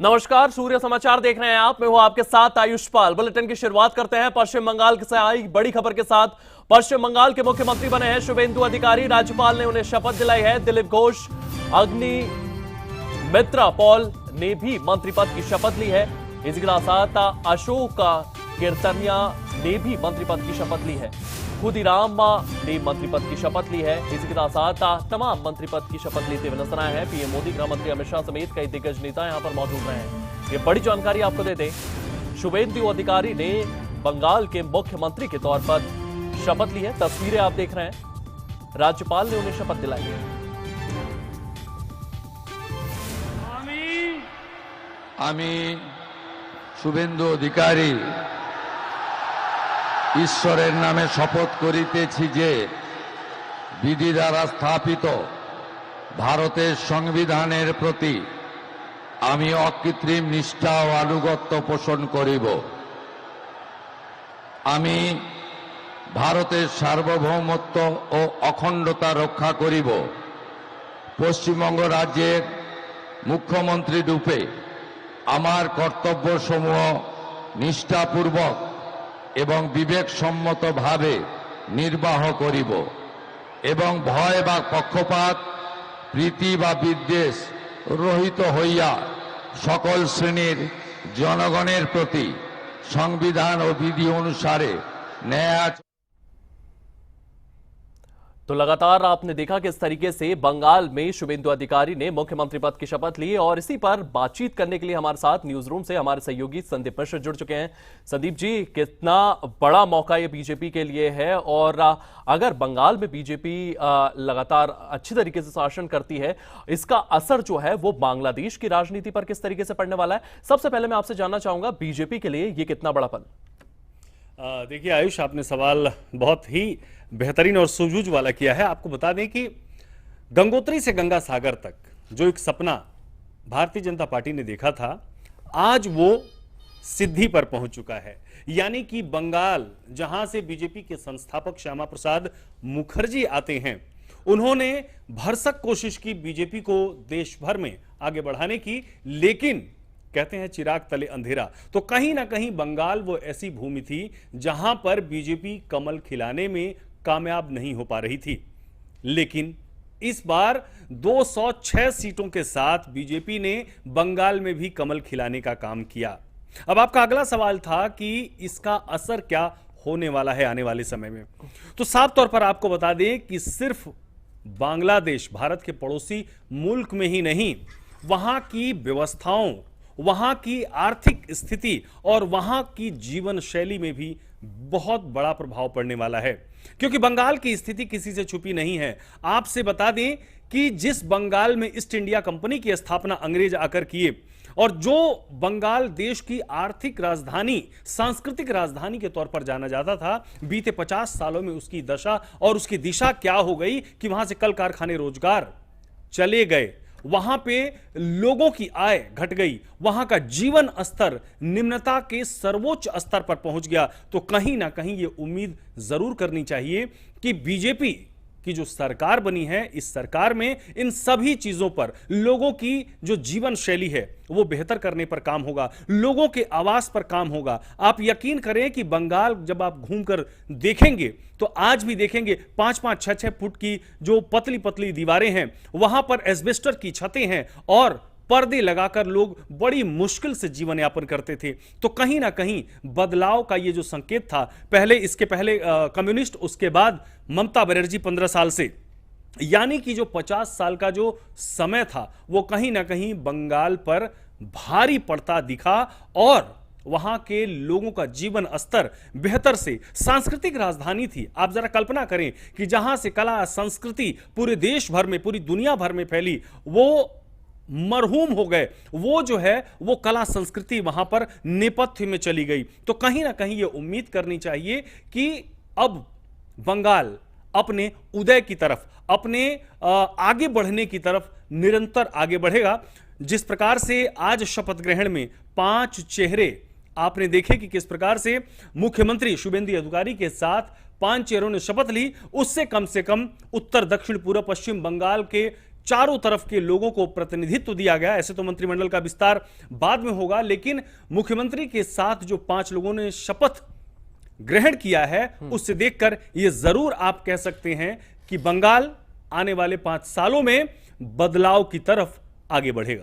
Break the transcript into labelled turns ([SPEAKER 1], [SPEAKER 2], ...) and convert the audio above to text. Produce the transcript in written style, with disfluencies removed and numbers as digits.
[SPEAKER 1] नमस्कार, सूर्य समाचार देख रहे हैं आप। मैं हूं आपके साथ आयुष्पाल। बुलेटिन की शुरुआत करते हैं पश्चिम बंगाल से आई बड़ी खबर के साथ। पश्चिम बंगाल के मुख्यमंत्री बने हैं शुभेंदु अधिकारी। राज्यपाल ने उन्हें शपथ दिलाई है। दिलीप घोष, अग्नि मित्रा पॉल ने भी मंत्री पद की शपथ ली है। इसी के साथ अशोक कीर्तनिया ने भी मंत्री पद की शपथ ली है। खुदीराम ने मंत्री पद की शपथ ली है। इसी के साथ तमाम मंत्री पद की शपथ लेते हुए नजर आए हैं। पीएम मोदी, गृह मंत्री अमित शाह समेत कई दिग्गज नेता यहां पर मौजूद रहे हैं। ये बड़ी जानकारी आपको दे दें, शुभेंदु अधिकारी ने बंगाल के मुख्यमंत्री के तौर पर शपथ ली है। तस्वीरें आप देख रहे हैं। राज्यपाल ने उन्हें शपथ दिलाई है।
[SPEAKER 2] আমি শুভেন্দু অধিকারী ঈশ্বরের নামে শপথ করিতেছি যে বিধি দ্বারা স্থাপিত ভারতের সংবিধানের প্রতি আমি অকৃত্রিম নিষ্ঠা ও আনুগত্য পোষণ করিব। আমি ভারতের সার্বভৌমত্ব ও অখণ্ডতা রক্ষা করিব। পশ্চিমবঙ্গ রাজ্যের মুখ্যমন্ত্রী রূপে আমার কর্তব্যসমূহ নিষ্ঠাপূর্বক এবং বিবেকসম্মতভাবে নির্বাহ করিব এবং ভয় বা পক্ষপাত, প্রীতি বা বিদ্বেষ রহিত হইয়া সকল শ্রেণীর জনগণের প্রতি সংবিধান ও বিধি অনুসারে ন্যায়।
[SPEAKER 1] तो लगातार आपने देखा किस तरीके से बंगाल में शुभेंदु अधिकारी ने मुख्यमंत्री पद की शपथ ली और इसी पर बातचीत करने के लिए हमारे साथ न्यूज रूम से हमारे सहयोगी संदीप मिश्र जुड़ चुके हैं। संदीप जी, कितना बड़ा मौका ये बीजेपी के लिए है और अगर बंगाल में बीजेपी लगातार अच्छी तरीके से शासन करती है, इसका असर जो है वो बांग्लादेश की राजनीति पर किस तरीके से पड़ने वाला है? सबसे पहले मैं आपसे जानना चाहूंगा, बीजेपी के लिए ये कितना बड़ा पल?
[SPEAKER 3] देखिए आयुष, आपने सवाल बहुत ही बेहतरीन और सूझबूझ वाला किया है। आपको बता दें कि गंगोत्री से गंगा सागर तक जो एक सपना भारतीय जनता पार्टी ने देखा था, आज वो सिद्धि पर पहुंच चुका है। यानी कि बंगाल, जहां से बीजेपी के संस्थापक श्यामा प्रसाद मुखर्जी आते हैं, उन्होंने भरसक कोशिश की बीजेपी को देश भर में आगे बढ़ाने की, लेकिन कहते हैं चिराग तले अंधेरा। तो कहीं ना कहीं बंगाल वो ऐसी भूमि थी जहां पर बीजेपी कमल खिलाने में कामयाब नहीं हो पा रही थी। लेकिन इस बार 206 सीटों के साथ बीजेपी ने बंगाल में भी कमल खिलाने का काम किया। अब आपका अगला सवाल था कि इसका असर क्या होने वाला है आने वाले समय में। तो साफ तौर पर आपको बता दें कि सिर्फ बांग्लादेश, भारत के पड़ोसी मुल्क में ही नहीं, वहां की व्यवस्थाओं, वहां की आर्थिक स्थिति और वहां की जीवन शैली में भी बहुत बड़ा प्रभाव पड़ने वाला है, क्योंकि बंगाल की स्थिति किसी से छुपी नहीं है। आपसे बता दें कि जिस बंगाल में ईस्ट इंडिया कंपनी की स्थापना अंग्रेज आकर किए और जो बंगाल देश की आर्थिक राजधानी, सांस्कृतिक राजधानी के तौर पर जाना जाता था, बीते 50 सालों में उसकी दशा और उसकी दिशा क्या हो गई कि वहां से कल कारखाने, रोजगार चले गए, वहां पे लोगों की आय घट गई, वहां का जीवन स्तर निम्नता के सर्वोच्च स्तर पर पहुंच गया। तो कहीं ना कहीं यह उम्मीद जरूर करनी चाहिए कि बीजेपी की जो सरकार बनी है, इस सरकार में इन सभी चीजों पर, लोगों की जो जीवन शैली है वो बेहतर करने पर काम होगा, लोगों के आवास पर काम होगा। आप यकीन करें कि बंगाल जब आप घूमकर देखेंगे तो आज भी देखेंगे 5-5, 6-6 फुट की जो पतली पतली दीवारें हैं, वहां पर एस्बेस्टर की छतें हैं और पर्दे लगाकर लोग बड़ी मुश्किल से जीवन यापन करते थे। तो कहीं ना कहीं बदलाव का ये जो संकेत था, पहले, इसके पहले कम्युनिस्ट, उसके बाद ममता बनर्जी 15 साल से, यानी कि जो 50 साल का जो समय था वो कहीं ना कहीं बंगाल पर भारी पड़ता दिखा और वहां के लोगों का जीवन स्तर बेहतर से, सांस्कृतिक राजधानी थी। आप जरा कल्पना करें कि जहां से कला, संस्कृति पूरे देश भर में, पूरी दुनिया भर में फैली, वो मरहूम हो गए। वो जो है वो कला संस्कृति वहां पर नेपथ्य में चली गई। तो कहीं ना कहीं ये उम्मीद करनी चाहिए कि अब बंगाल अपने उदय की तरफ, अपने आगे बढ़ने की तरफ निरंतर आगे बढ़ेगा। जिस प्रकार से आज शपथ ग्रहण में 5 चेहरे आपने देखे कि किस प्रकार से मुख्यमंत्री शुभेंदु अधिकारी के साथ 5 चेहरों ने शपथ ली, उससे कम उत्तर, दक्षिण, पूर्व, पश्चिम बंगाल के चारों तरफ के लोगों को प्रतिनिधित्व दिया गया। ऐसे तो मंत्रिमंडल का विस्तार बाद में होगा, लेकिन मुख्यमंत्री के साथ जो 5 लोगों ने शपथ ग्रहण किया है उससे देखकर यह जरूर आप कह सकते हैं कि बंगाल आने वाले 5 सालों में बदलाव की तरफ आगे बढ़ेगा।